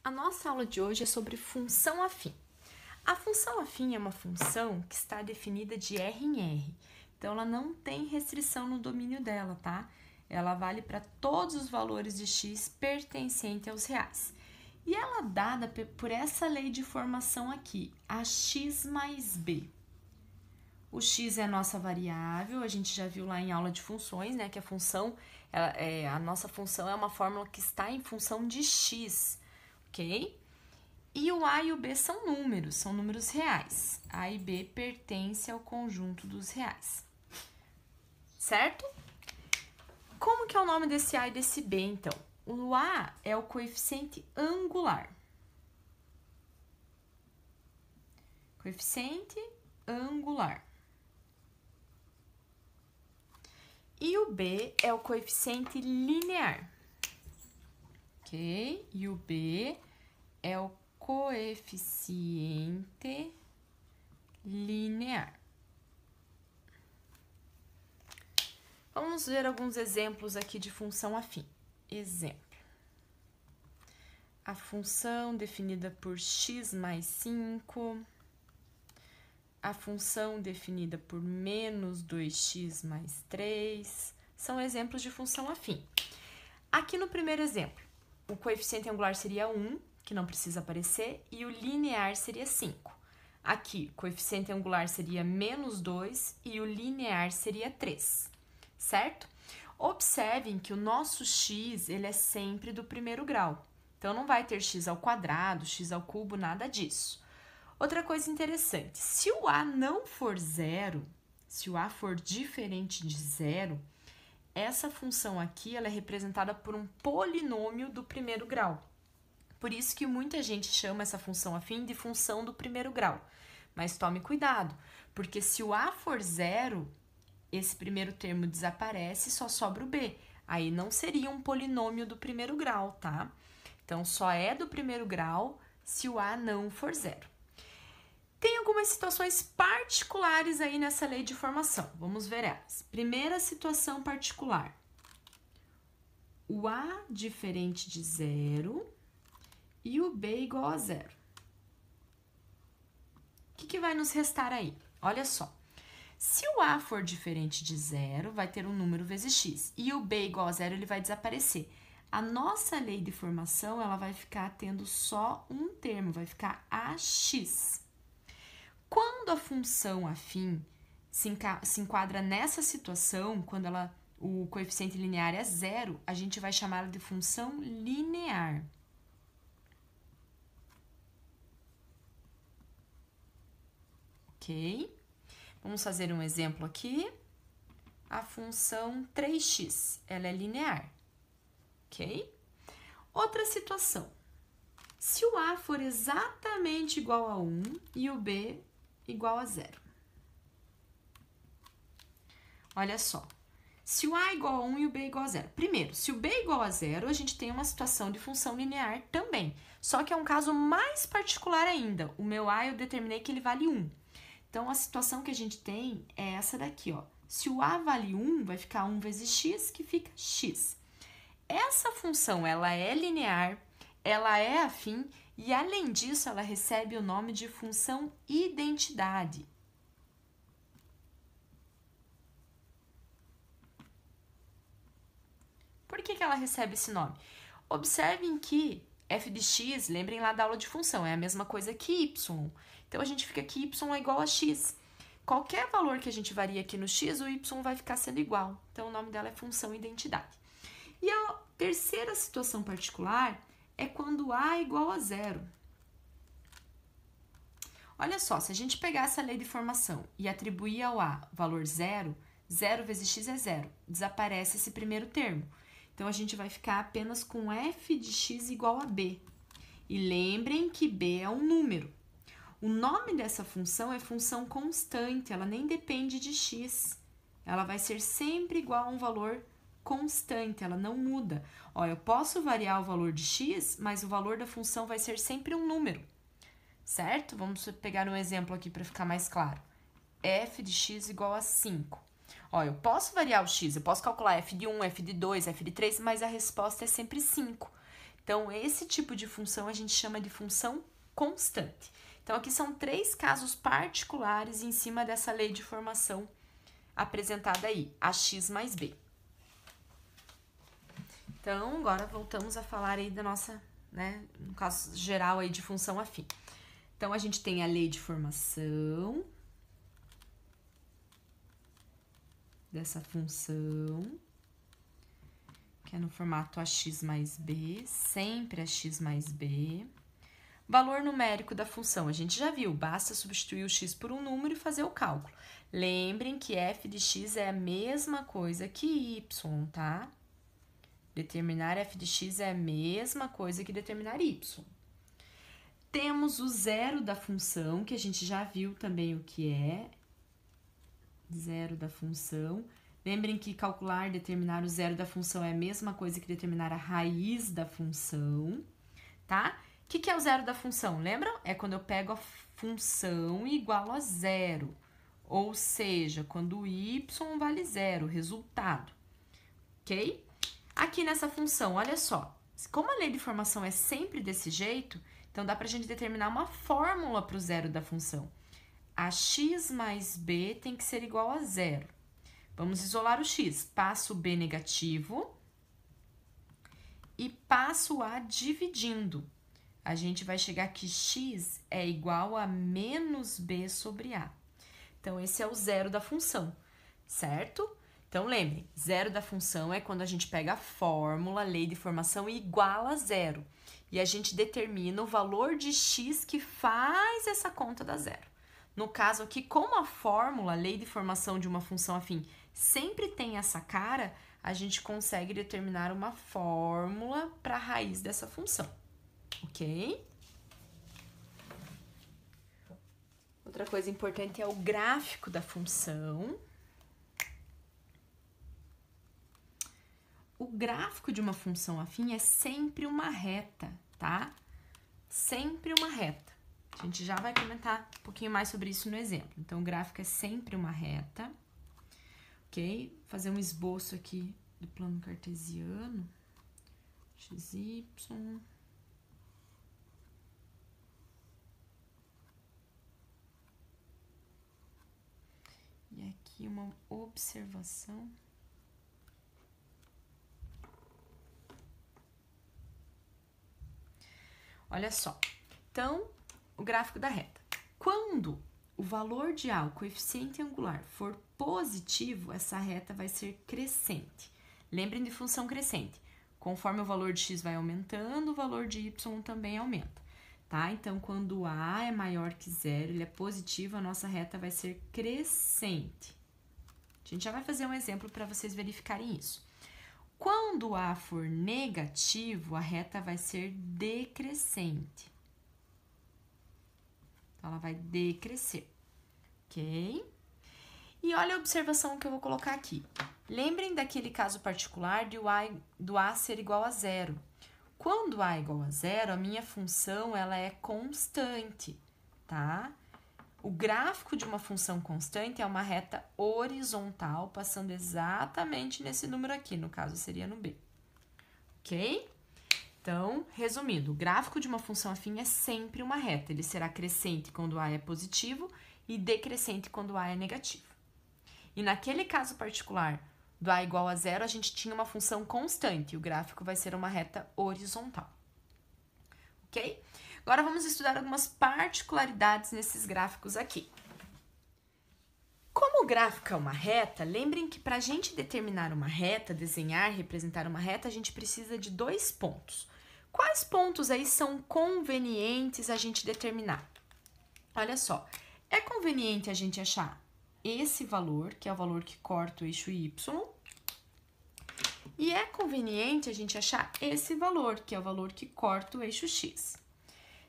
A nossa aula de hoje é sobre função afim. A função afim é uma função que está definida de R em R, então ela não tem restrição no domínio dela, tá? Ela vale para todos os valores de x pertencentes aos reais. E ela é dada por essa lei de formação aqui, a x mais b. O x é a nossa variável, a gente já viu lá em aula de funções, né? Que a nossa função é uma fórmula que está em função de x, ok? E o a e o b são números reais. A e b pertencem ao conjunto dos reais, certo? Como que é o nome desse a e desse b, então? O a é o coeficiente angular. Coeficiente angular. E o b é o coeficiente linear. Ok? E o b é o coeficiente linear. Vamos ver alguns exemplos aqui de função afim. Exemplo. A função definida por x mais 5. A função definida por menos 2x mais 3. São exemplos de função afim. Aqui no primeiro exemplo, o coeficiente angular seria 1, que não precisa aparecer, e o linear seria 5. Aqui, o coeficiente angular seria menos 2 e o linear seria 3, certo? Observem que o nosso x, ele é sempre do primeiro grau. Então, não vai ter x ao quadrado, x ao cubo, nada disso. Outra coisa interessante, se o a não for zero, se o a for diferente de zero, essa função aqui ela é representada por um polinômio do primeiro grau. Por isso que muita gente chama essa função afim de função do primeiro grau. Mas tome cuidado, porque se o a for zero, esse primeiro termo desaparece e só sobra o b. Aí não seria um polinômio do primeiro grau, tá? Então, só é do primeiro grau se o a não for zero. Tem algumas situações particulares aí nessa lei de formação. Vamos ver elas. Primeira situação particular. O a diferente de zero e o b igual a zero. O que vai nos restar aí? Olha só. Se o a for diferente de zero, vai ter um número vezes x. E o b igual a zero, ele vai desaparecer. A nossa lei de formação, ela vai ficar tendo só um termo, vai ficar ax. Quando a função afim se enquadra nessa situação, quando o coeficiente linear é zero, a gente vai chamá-la de função linear. Ok? Vamos fazer um exemplo aqui. A função 3x, ela é linear. Ok? Outra situação. Se o a for exatamente igual a 1 e o b igual a zero. Olha só. Se o a é igual a 1 e o b é igual a zero. Primeiro, se o b é igual a zero, a gente tem uma situação de função linear também. Só que é um caso mais particular ainda. O meu a eu determinei que ele vale 1. Então, a situação que a gente tem é essa daqui, ó. Se o a vale 1, vai ficar 1 vezes x, que fica x. Essa função, ela é linear, ela é afim e, além disso, ela recebe o nome de função identidade. Por que ela recebe esse nome? Observem que f de x, lembrem lá da aula de função, é a mesma coisa que y. Então, a gente fica que y é igual a x. Qualquer valor que a gente varia aqui no x, o y vai ficar sendo igual. Então, o nome dela é função identidade. E a terceira situação particular é quando a é igual a zero. Olha só, se a gente pegar essa lei de formação e atribuir ao a valor zero, 0 vezes x é zero. Desaparece esse primeiro termo. Então, a gente vai ficar apenas com f de x igual a b. E lembrem que b é um número. O nome dessa função é função constante, ela nem depende de x. Ela vai ser sempre igual a um valor constante, ela não muda. Ó, eu posso variar o valor de x, mas o valor da função vai ser sempre um número, certo? Vamos pegar um exemplo aqui para ficar mais claro. F de x igual a 5. Ó, eu posso variar o x, eu posso calcular f de 1, f de 2, f de 3, mas a resposta é sempre 5. Então, esse tipo de função a gente chama de função constante. Então, aqui são 3 casos particulares em cima dessa lei de formação apresentada aí, ax mais b. Então, agora voltamos a falar aí da nossa, né, no caso geral aí de função afim. Então, a gente tem a lei de formação dessa função, que é no formato ax mais b, sempre ax mais b. Valor numérico da função, a gente já viu, basta substituir o x por um número e fazer o cálculo. Lembrem que f de x é a mesma coisa que y, tá? Determinar f de x é a mesma coisa que determinar y. Temos o zero da função, que a gente já viu também o que é. Zero da função. Lembrem que calcular, determinar o zero da função é a mesma coisa que determinar a raiz da função, tá? O que é o zero da função? Lembram? É quando eu pego a função igual a zero. Ou seja, quando o y vale zero, resultado. Ok? Aqui nessa função, olha só. Como a lei de formação é sempre desse jeito, então dá pra gente determinar uma fórmula para o zero da função. Ax mais b tem que ser igual a zero. Vamos isolar o x. Passo o b negativo e passo a dividindo. A gente vai chegar que x é igual a menos b sobre a. Então, esse é o zero da função, certo? Então, lembrem, zero da função é quando a gente pega a fórmula, lei de formação, e iguala a zero. E a gente determina o valor de x que faz essa conta da zero. No caso aqui, como a fórmula, lei de formação de uma função afim, sempre tem essa cara, a gente consegue determinar uma fórmula para a raiz dessa função. Ok? Outra coisa importante é o gráfico da função. O gráfico de uma função afim é sempre uma reta, tá? Sempre uma reta. A gente já vai comentar um pouquinho mais sobre isso no exemplo. Então, o gráfico é sempre uma reta, ok? Vou fazer um esboço aqui do plano cartesiano. XY. E aqui uma observação. Olha só. Então, o gráfico da reta. Quando o valor de A, o coeficiente angular, for positivo, essa reta vai ser crescente. Lembrem de função crescente. Conforme o valor de x vai aumentando, o valor de y também aumenta. Tá? Então, quando A é maior que zero, ele é positivo, a nossa reta vai ser crescente. A gente já vai fazer um exemplo para vocês verificarem isso. Quando A for negativo, a reta vai ser decrescente. Então, ela vai decrescer, ok? E olha a observação que eu vou colocar aqui. Lembrem daquele caso particular do A ser igual a zero. Quando A é igual a zero, a minha função ela é constante, tá? O gráfico de uma função constante é uma reta horizontal, passando exatamente nesse número aqui, no caso seria no B, ok? Então, resumindo, o gráfico de uma função afim é sempre uma reta. Ele será crescente quando A é positivo e decrescente quando A é negativo. E naquele caso particular do A igual a zero, a gente tinha uma função constante. O gráfico vai ser uma reta horizontal. Ok? Agora vamos estudar algumas particularidades nesses gráficos aqui. Como o gráfico é uma reta, lembrem que para a gente determinar uma reta, desenhar, representar uma reta, a gente precisa de 2 pontos. Quais pontos aí são convenientes a gente determinar? Olha só, é conveniente a gente achar esse valor, que é o valor que corta o eixo y, e é conveniente a gente achar esse valor, que é o valor que corta o eixo x.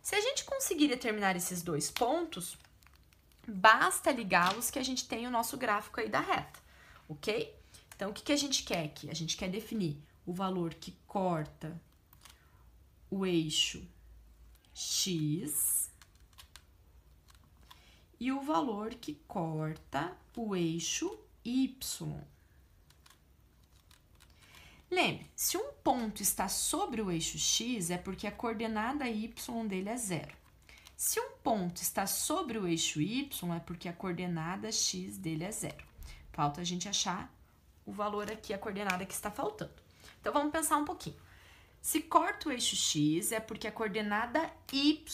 Se a gente conseguir determinar esses 2 pontos, basta ligá-los que a gente tem o nosso gráfico aí da reta, ok? Então, o que a gente quer aqui? A gente quer definir o valor que corta o eixo x e o valor que corta o eixo y. Lembre, se um ponto está sobre o eixo x, é porque a coordenada y dele é 0. Se um ponto está sobre o eixo y, é porque a coordenada x dele é 0. Falta a gente achar o valor aqui, a coordenada que está faltando. Então, vamos pensar um pouquinho. Se corta o eixo x, é porque a coordenada y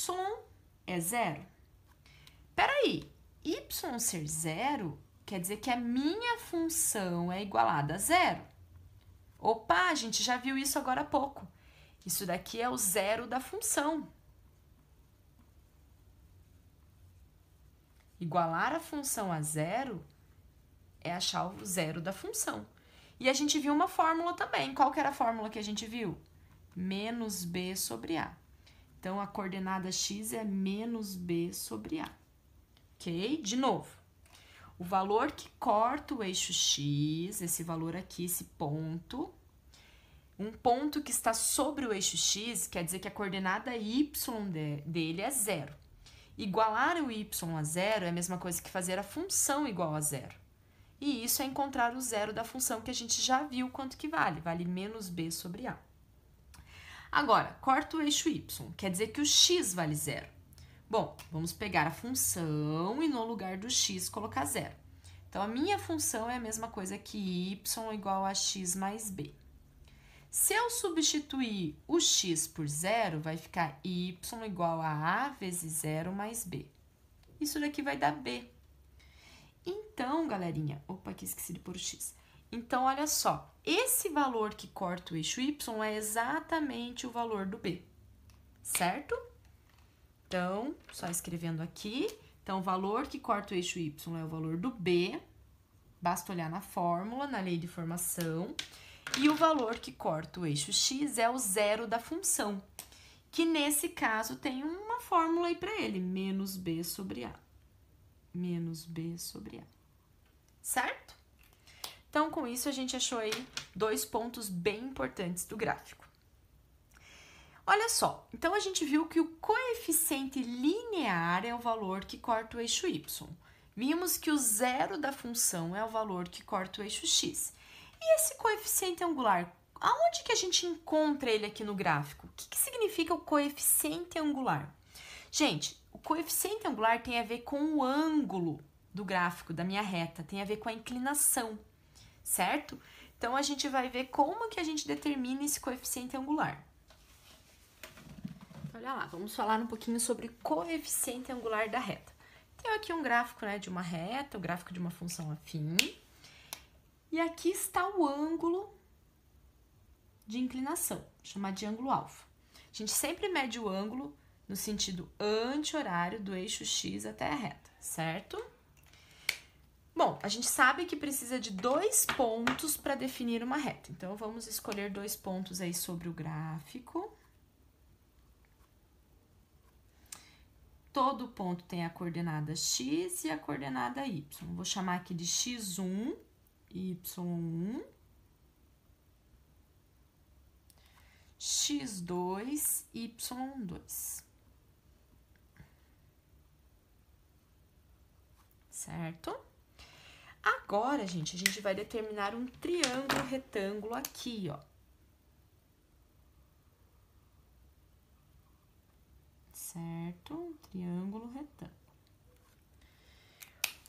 é 0. Peraí, y ser 0 quer dizer que a minha função é igualada a 0. Opa, a gente já viu isso agora há pouco. Isso daqui é o zero da função. Igualar a função a 0 é achar o zero da função. E a gente viu uma fórmula também. Qual que era a fórmula que a gente viu? Menos b sobre a. Então, a coordenada x é menos b sobre a. Ok? De novo. O valor que corta o eixo x, esse valor aqui, esse ponto, um ponto que está sobre o eixo x, quer dizer que a coordenada y dele é 0. Igualar o y a 0 é a mesma coisa que fazer a função igual a 0. E isso é encontrar o zero da função que a gente já viu quanto que vale. Vale menos b sobre a. Agora, corta o eixo y, quer dizer que o x vale 0. Bom, vamos pegar a função e no lugar do x colocar 0. Então, a minha função é a mesma coisa que y igual a x mais b. Se eu substituir o x por 0, vai ficar y igual a vezes 0 mais b. Isso daqui vai dar b. Então, galerinha... Opa, aqui esqueci de pôr o x. Então, olha só. Esse valor que corta o eixo y é exatamente o valor do b. Certo? Então, só escrevendo aqui. Então, o valor que corta o eixo y é o valor do b. Basta olhar na fórmula, na lei de formação. E o valor que corta o eixo x é o zero da função, que nesse caso tem uma fórmula aí para ele, menos b sobre a. Menos b sobre a. Certo? Então, com isso, a gente achou aí 2 pontos bem importantes do gráfico. Olha só, então a gente viu que o coeficiente linear é o valor que corta o eixo y. Vimos que o zero da função é o valor que corta o eixo x. E esse coeficiente angular, aonde que a gente encontra ele aqui no gráfico? O que significa o coeficiente angular? Gente, o coeficiente angular tem a ver com o ângulo do gráfico, da minha reta, tem a ver com a inclinação, certo? Então, a gente vai ver como que a gente determina esse coeficiente angular. Olha lá, vamos falar um pouquinho sobre coeficiente angular da reta. Tenho aqui um gráfico, né, de uma reta, o gráfico de uma função afim. E aqui está o ângulo de inclinação, chamado de ângulo alfa. A gente sempre mede o ângulo no sentido anti-horário do eixo x até a reta, certo? Bom, a gente sabe que precisa de 2 pontos para definir uma reta. Então, vamos escolher 2 pontos aí sobre o gráfico. Todo ponto tem a coordenada x e a coordenada y. Vou chamar aqui de x1, y1, x2, y2. Certo? Agora, gente, a gente vai determinar um triângulo retângulo aqui, ó. Certo? Um triângulo retângulo.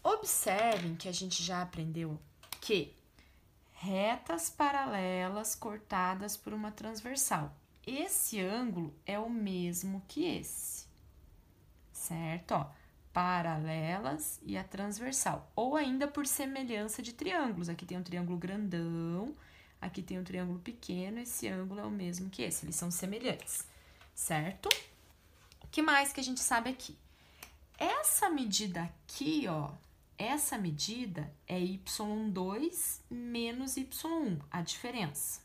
Observem que a gente já aprendeu que retas paralelas cortadas por uma transversal. Esse ângulo é o mesmo que esse, certo? Ó, paralelas e a transversal, ou ainda por semelhança de triângulos. Aqui tem um triângulo grandão, aqui tem um triângulo pequeno, esse ângulo é o mesmo que esse, eles são semelhantes, certo? O que mais que a gente sabe aqui? Essa medida aqui, ó, essa medida é y2 menos y1, a diferença.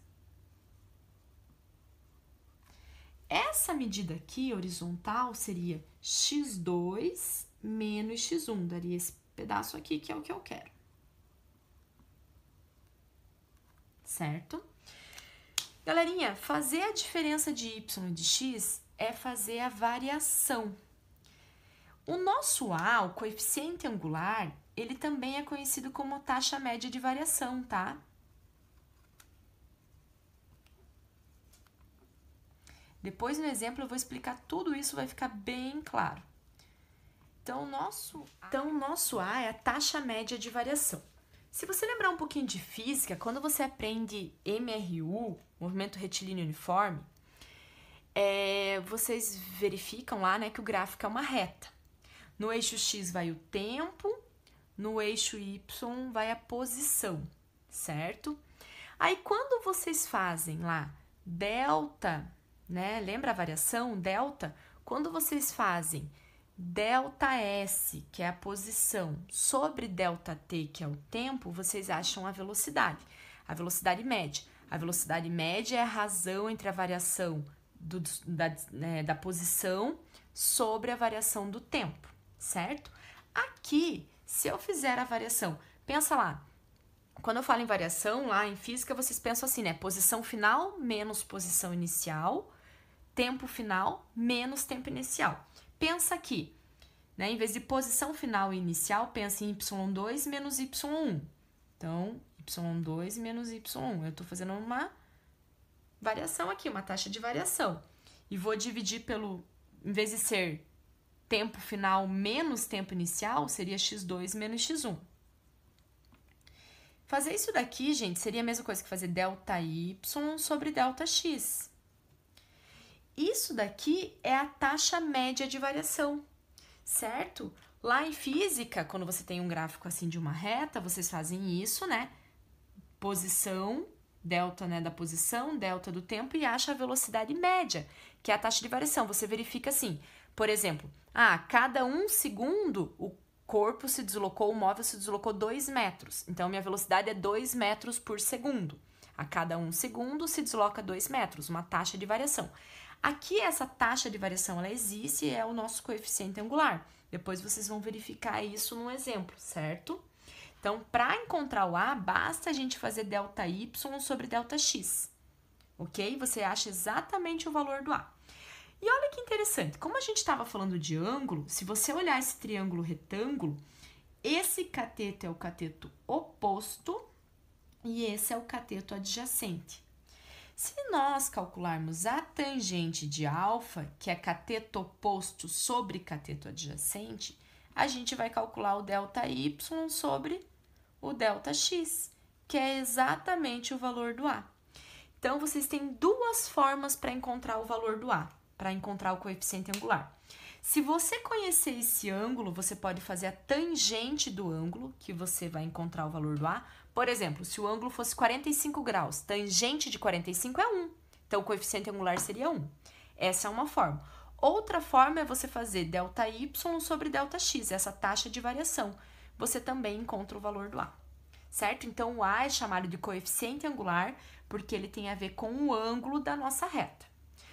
Essa medida aqui, horizontal, seria x2 menos x1, daria esse pedaço aqui, que é o que eu quero. Certo? Galerinha, fazer a diferença de y e de x é fazer a variação. O nosso A, o coeficiente angular, ele também é conhecido como taxa média de variação, tá? Depois no exemplo eu vou explicar tudo isso, vai ficar bem claro. Então, o nosso A é a taxa média de variação. Se você lembrar um pouquinho de física, quando você aprende MRU, movimento retilíneo uniforme, vocês verificam lá, né, que o gráfico é uma reta. No eixo X vai o tempo, no eixo Y vai a posição, certo? Aí, quando vocês fazem lá delta, né, lembra a variação, delta? Quando vocês fazem delta S, que é a posição, sobre delta T, que é o tempo, vocês acham a velocidade média. A velocidade média é a razão entre a variação da posição sobre a variação do tempo, certo? Aqui, se eu fizer a variação, pensa lá, quando eu falo em variação, lá em física, vocês pensam assim, né? Posição final menos posição inicial, tempo final menos tempo inicial. Pensa aqui, né? Em vez de posição final e inicial, pensa em y2 menos y1. Então, y2 menos y1. Eu estou fazendo uma variação aqui, uma taxa de variação. E vou dividir pelo, em vez de ser tempo final menos tempo inicial, seria x2 menos x1. Fazer isso daqui, gente, seria a mesma coisa que fazer delta y sobre delta x. Isso daqui é a taxa média de variação, certo? Lá em física, quando você tem um gráfico assim de uma reta, vocês fazem isso, né? Posição, delta, né, da posição, delta do tempo e acha a velocidade média, que é a taxa de variação. Você verifica assim, por exemplo, cada 1 segundo o corpo se deslocou, o móvel se deslocou 2 metros. Então, minha velocidade é 2 metros por segundo. A cada 1 segundo se desloca 2 metros, uma taxa de variação. Aqui, essa taxa de variação, ela existe e é o nosso coeficiente angular. Depois, vocês vão verificar isso num exemplo, certo? Então, para encontrar o A, basta a gente fazer delta y sobre delta x, ok? Você acha exatamente o valor do A. E olha que interessante, como a gente estava falando de ângulo, se você olhar esse triângulo retângulo, esse cateto é o cateto oposto e esse é o cateto adjacente. Se nós calcularmos a tangente de alfa, que é cateto oposto sobre cateto adjacente, a gente vai calcular o delta y sobre o delta x, que é exatamente o valor do A. Então, vocês têm duas formas para encontrar o valor do A, para encontrar o coeficiente angular. Se você conhecer esse ângulo, você pode fazer a tangente do ângulo, que você vai encontrar o valor do A. Por exemplo, se o ângulo fosse 45 graus, tangente de 45 é 1. Então, o coeficiente angular seria 1. Essa é uma forma. Outra forma é você fazer delta y sobre delta x, essa taxa de variação. Você também encontra o valor do A, certo? Então, o A é chamado de coeficiente angular porque ele tem a ver com o ângulo da nossa reta.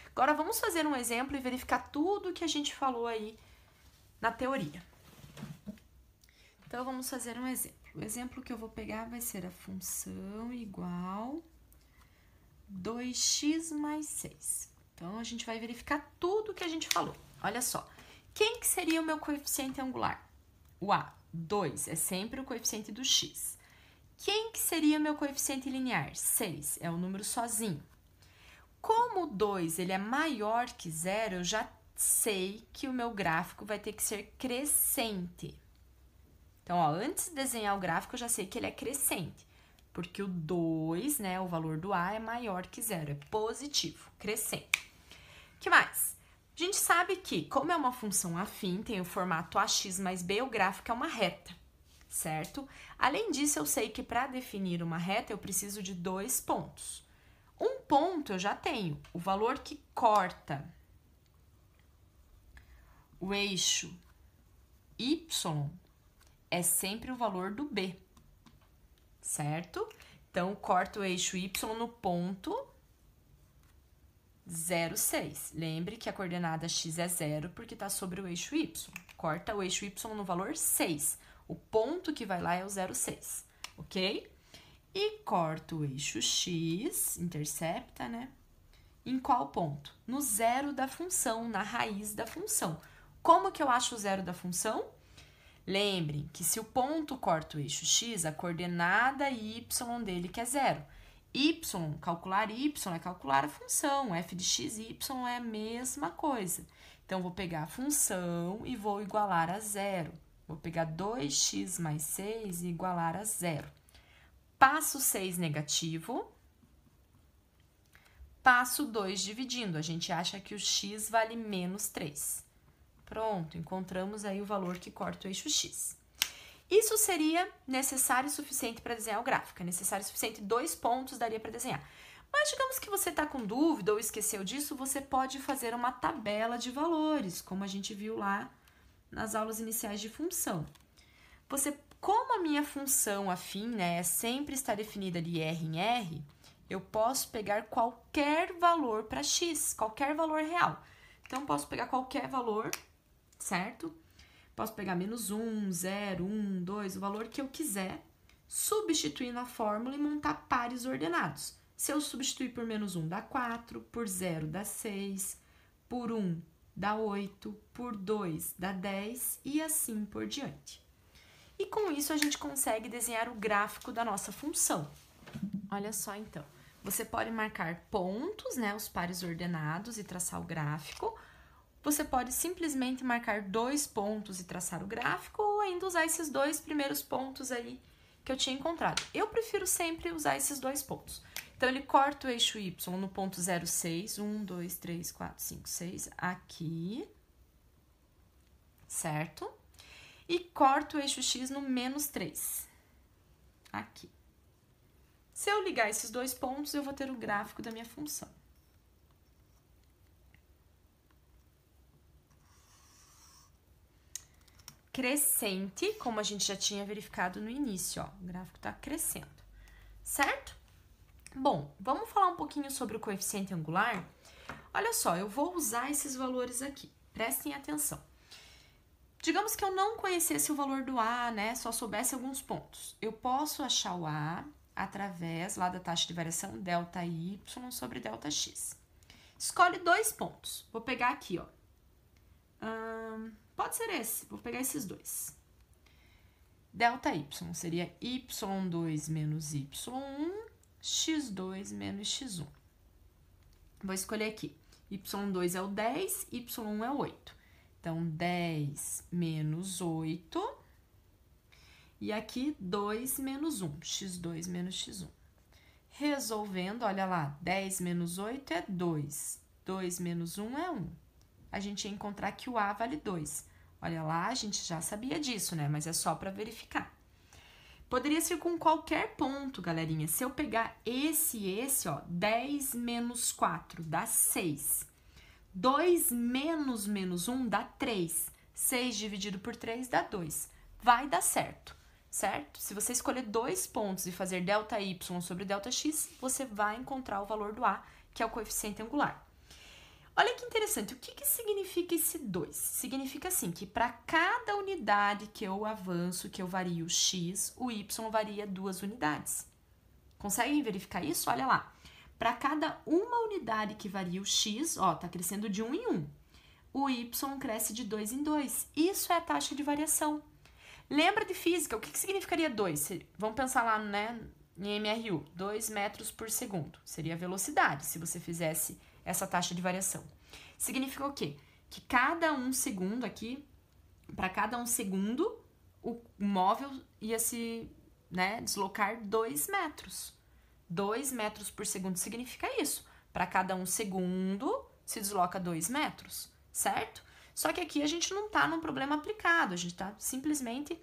Agora, vamos fazer um exemplo e verificar tudo que a gente falou aí na teoria. Então, vamos fazer um exemplo. O exemplo que eu vou pegar vai ser a função igual 2x mais 6. Então, a gente vai verificar tudo que a gente falou. Olha só, quem que seria o meu coeficiente angular? O A, 2, é sempre o coeficiente do x. Quem que seria o meu coeficiente linear? 6, é o número sozinho. Como o 2 ele é maior que 0, eu já sei que o meu gráfico vai ter que ser crescente. Então, ó, antes de desenhar o gráfico, eu já sei que ele é crescente, porque o 2, né, o valor do A é maior que 0, é positivo, crescente. O que mais? A gente sabe que, como é uma função afim, tem o formato ax mais b, o gráfico é uma reta, certo? Além disso, eu sei que para definir uma reta, eu preciso de 2 pontos. Um ponto eu já tenho, o valor que corta o eixo y é sempre o valor do b, certo? Então, corta o eixo y no ponto 0,6. Lembre que a coordenada x é 0 porque está sobre o eixo y. Corta o eixo y no valor 6. O ponto que vai lá é o 0,6, ok? E corta o eixo x, intercepta, né? Em qual ponto? No zero da função, na raiz da função. Como que eu acho o zero da função? Lembrem que se o ponto corta o eixo x, a coordenada y dele que é 0. y, calcular y é calcular a função, f de x e y é a mesma coisa. Então, vou pegar a função e vou igualar a zero. Vou pegar 2x mais 6 e igualar a zero. Passo 6 negativo, passo 2 dividindo. A gente acha que o x vale menos 3. Pronto, encontramos aí o valor que corta o eixo x. Isso seria necessário e suficiente para desenhar o gráfico. É necessário e suficiente, 2 pontos daria para desenhar. Mas digamos que você está com dúvida ou esqueceu disso, você pode fazer uma tabela de valores, como a gente viu lá nas aulas iniciais de função. Como a minha função afim, né, sempre está definida de R em R, eu posso pegar qualquer valor para x, qualquer valor real. Então, posso pegar qualquer valor, certo? Posso pegar menos 1, 0, 1, 2, o valor que eu quiser, substituir na fórmula e montar pares ordenados. Se eu substituir por menos 1, dá 4, por 0, dá 6, por 1, dá 8, por 2, dá 10 e assim por diante. E com isso, a gente consegue desenhar o gráfico da nossa função. Olha só, então. Você pode marcar pontos, né, os pares ordenados e traçar o gráfico. Você pode simplesmente marcar 2 pontos e traçar o gráfico ou ainda usar esses 2 primeiros pontos aí que eu tinha encontrado. Eu prefiro sempre usar esses 2 pontos. Então, ele corta o eixo y no ponto 0,6, 1, 2, 3, 4, 5, 6, aqui, certo? E corta o eixo x no menos 3, aqui. Se eu ligar esses 2 pontos, eu vou ter o gráfico da minha função. Crescente, como a gente já tinha verificado no início, ó, o gráfico está crescendo, certo? Bom, vamos falar um pouquinho sobre o coeficiente angular? Olha só, eu vou usar esses valores aqui, prestem atenção. Digamos que eu não conhecesse o valor do A, né, só soubesse alguns pontos. Eu posso achar o A através lá da taxa de variação ΔY sobre ΔX. Escolhe 2 pontos, vou pegar aqui, ó. Pode ser esse, vou pegar esses 2. ΔY seria y2 menos y1, x2 menos x1. Vou escolher aqui, y2 é o 10, y1 é o 8. Então, 10 menos 8, e aqui 2 menos 1, x2 menos x1. Resolvendo, olha lá, 10 menos 8 é 2, 2 menos 1 é 1. A gente ia encontrar que o A vale 2. Olha lá, a gente já sabia disso, né? Mas é só para verificar. Poderia ser com qualquer ponto, galerinha. Se eu pegar esse e esse, ó, 10 menos 4 dá 6. 2 menos 1 dá 3. 6 dividido por 3 dá 2. Vai dar certo, certo? Se você escolher 2 pontos e fazer ΔY sobre ΔX, você vai encontrar o valor do A, que é o coeficiente angular. Olha que interessante, o que significa esse 2? Significa assim, que para cada unidade que eu avanço, que eu vario o x, o y varia 2 unidades. Conseguem verificar isso? Olha lá. Para cada uma unidade que varia o x, ó, tá crescendo de 1 em 1. O y cresce de 2 em 2. Isso é a taxa de variação. Lembra de física, o que significaria 2? Vamos pensar lá, né, em MRU, 2 metros por segundo. Seria a velocidade, se você fizesse essa taxa de variação. Significa o quê? Que cada 1 segundo aqui, para cada 1 segundo, o móvel ia se, né, deslocar 2 metros. 2 metros por segundo significa isso. Para cada 1 segundo, se desloca 2 metros, certo? Só que aqui a gente não está num problema aplicado, a gente está simplesmente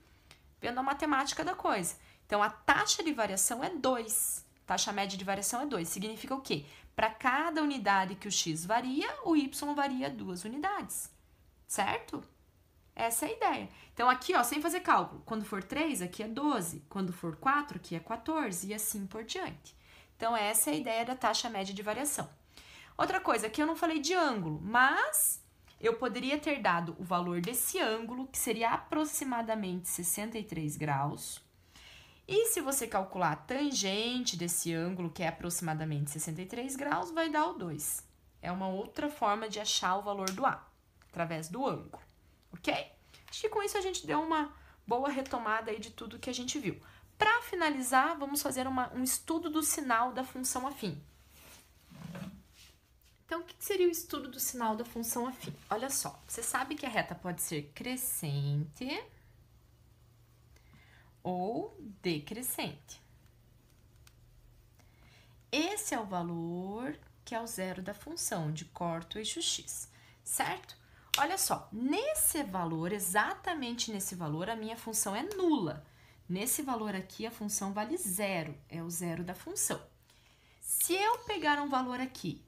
vendo a matemática da coisa. Então, a taxa de variação é 2. Taxa média de variação é 2. Significa o quê? Para cada unidade que o x varia, o y varia 2 unidades, certo? Essa é a ideia. Então, aqui, ó, sem fazer cálculo, quando for 3, aqui é 12. Quando for 4, aqui é 14 e assim por diante. Então, essa é a ideia da taxa média de variação. Outra coisa, aqui eu não falei de ângulo, mas eu poderia ter dado o valor desse ângulo, que seria aproximadamente 63 graus. E se você calcular a tangente desse ângulo, que é aproximadamente 63 graus, vai dar o 2. É uma outra forma de achar o valor do A, através do ângulo, ok? Acho que com isso a gente deu uma boa retomada aí de tudo que a gente viu. Para finalizar, vamos fazer um estudo do sinal da função afim. Então, o que seria o estudo do sinal da função afim? Olha só, você sabe que a reta pode ser crescente ou decrescente. Esse é o valor que é o zero da função, onde corta o eixo x, certo? Olha só, nesse valor, exatamente nesse valor, a minha função é nula. Nesse valor aqui, a função vale zero, é o zero da função. Se eu pegar um valor aqui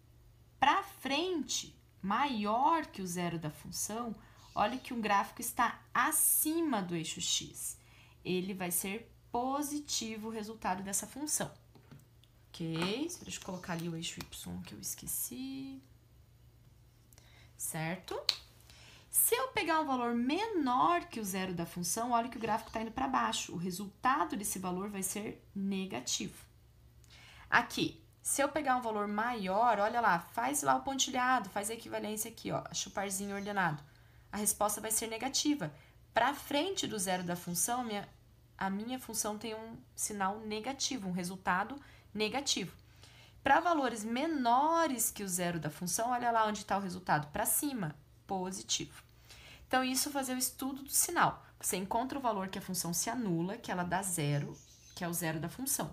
para frente, maior que o zero da função, olha que o gráfico está acima do eixo x. Ele vai ser positivo o resultado dessa função. Ok? Deixa eu colocar ali o eixo y que eu esqueci. Certo? Se eu pegar um valor menor que o zero da função, olha que o gráfico está indo para baixo. O resultado desse valor vai ser negativo. Aqui, se eu pegar um valor maior, olha lá, faz lá o pontilhado, faz a equivalência aqui, ó, acha o parzinho ordenado. A resposta vai ser negativa. Para frente do zero da função, a minha função tem um sinal negativo, um resultado negativo. Para valores menores que o zero da função, olha lá onde está o resultado, para cima, positivo. Então, isso fazer o estudo do sinal. Você encontra o valor que a função se anula, que ela dá zero, que é o zero da função.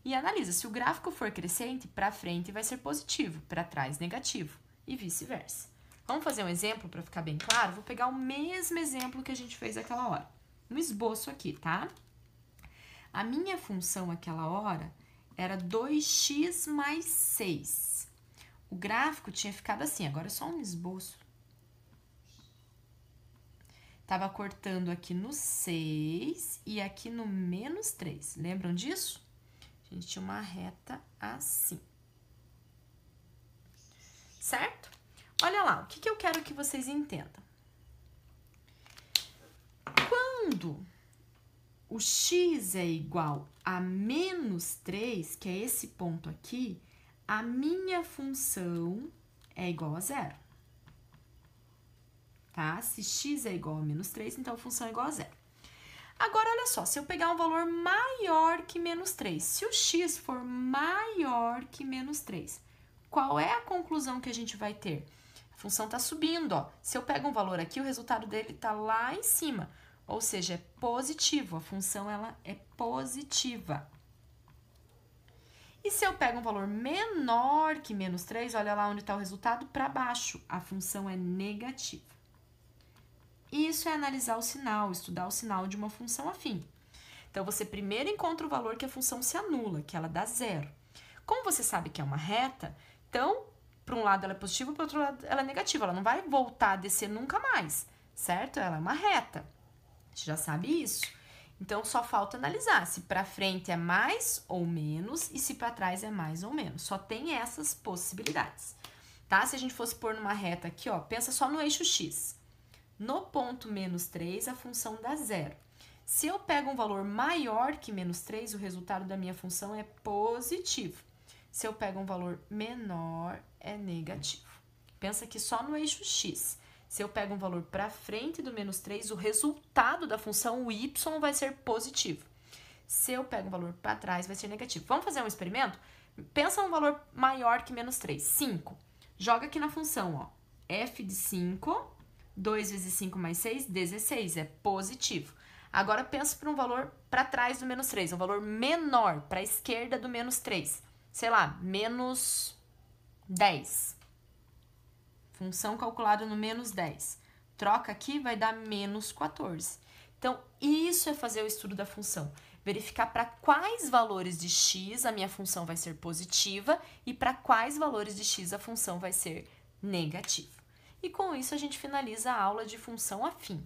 E analisa, se o gráfico for crescente, para frente vai ser positivo, para trás negativo, e vice-versa. Vamos fazer um exemplo para ficar bem claro? Vou pegar o mesmo exemplo que a gente fez aquela hora. Um esboço aqui, tá? A minha função aquela hora era 2x mais 6. O gráfico tinha ficado assim, agora é só um esboço. Tava cortando aqui no 6 e aqui no menos 3. Lembram disso? A gente tinha uma reta assim. Certo? Olha lá, o que eu quero que vocês entendam. Quando o x é igual a menos 3, que é esse ponto aqui, a minha função é igual a zero. Tá? Se x é igual a menos 3, então a função é igual a zero. Agora, olha só, se eu pegar um valor maior que menos 3, se o x for maior que menos 3, qual é a conclusão que a gente vai ter? A função está subindo, ó. Se eu pego um valor aqui, o resultado dele está lá em cima, ou seja, é positivo, a função ela é positiva. E se eu pego um valor menor que menos 3, olha lá onde está o resultado, para baixo, a função é negativa. Isso é analisar o sinal, estudar o sinal de uma função afim. Então, você primeiro encontra o valor que a função se anula, que ela dá zero. Como você sabe que é uma reta, então, para um lado ela é positiva, para o outro lado ela é negativa. Ela não vai voltar a descer nunca mais, certo? Ela é uma reta. A gente já sabe isso. Então, só falta analisar se para frente é mais ou menos e se para trás é mais ou menos. Só tem essas possibilidades, tá? Se a gente fosse pôr numa reta aqui, ó, pensa só no eixo x. No ponto menos 3, a função dá zero. Se eu pego um valor maior que menos 3, o resultado da minha função é positivo. Se eu pego um valor menor, é negativo. Pensa aqui só no eixo x. Se eu pego um valor para frente do menos 3, o resultado da função, o y, vai ser positivo. Se eu pego um valor para trás, vai ser negativo. Vamos fazer um experimento? Pensa um valor maior que menos 3, 5. Joga aqui na função, ó, f de 5... 2 vezes 5 mais 6, 16, é positivo. Agora, pensa para um valor para trás do menos 3, um valor menor, para a esquerda do menos 3. Sei lá, menos 10. Função calculada no menos 10. Troca aqui, vai dar menos 14. Então, isso é fazer o estudo da função. Verificar para quais valores de x a minha função vai ser positiva e para quais valores de x a função vai ser negativa. E com isso a gente finaliza a aula de função afim.